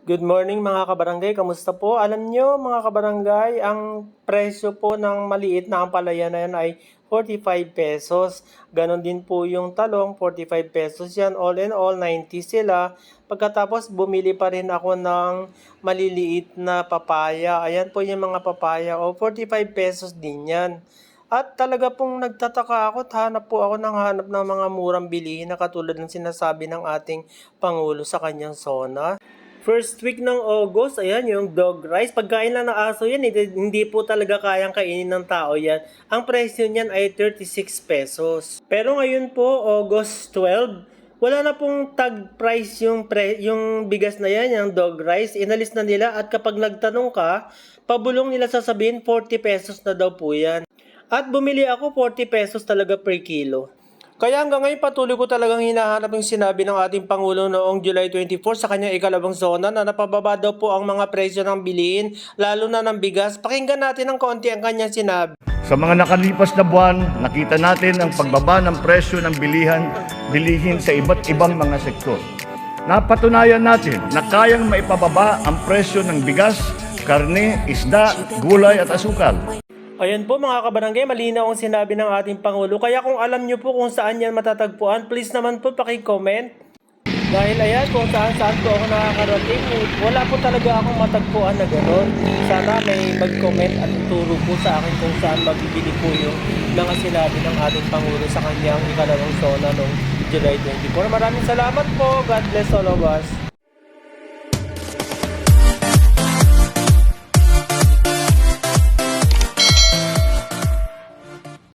Good morning mga kabarangay, kamusta po? Alam nyo mga kabarangay, ang presyo po ng maliit na ampalaya na yan ay 45 pesos. Ganon din po yung talong, 45 pesos yan. All in all, 90 sila. Pagkatapos bumili pa rin ako ng maliliit na papaya. Ayan po yung mga papaya. O 45 pesos din yan. At talaga pong nagtataka ako at hanap po ako ng mga murang bilihin na katulad ng sinasabi ng ating Pangulo sa kanyang SONA. First week ng August, ayan yung dog rice. Pagkain lang ng aso yan, hindi po talaga kayang kainin ng tao yan. Ang presyo niyan ay 36 pesos. Pero ngayon po, August 12, wala na pong tag price yung bigas na yan, yung dog rice. Inalis na nila at kapag nagtanong ka, pabulong nila sasabihin 40 pesos na daw po yan. At bumili ako 40 pesos talaga per kilo. Kaya hanggang ngayon patuloy ko talagang hinahanap yung sinabi ng ating Pangulo noong July 24 sa kanyang ikalawang zona na napababa daw po ang mga presyo ng bilihin, lalo na ng bigas. Pakinggan natin ng konti ang kanyang sinabi. Sa mga nakalipas na buwan, nakita natin ang pagbaba ng presyo ng bilihin sa iba't ibang mga sektor. Napatunayan natin na kayang maipababa ang presyo ng bigas, karne, isda, gulay at asukal. Ayan po mga kabarangay, malinaw ang sinabi ng ating Pangulo. Kaya kung alam nyo po kung saan yan matatagpuan, please naman po paki-comment. Dahil ayan, kung saan po ako nakakarating, wala po talaga akong matagpuan na gano'n. Sana may mag-comment at ituro po sa akin kung saan mabibili po yung mga sinabi ng ating Pangulo sa kanyang ikalawang zona noong July 24. Maraming salamat po. God bless all of us.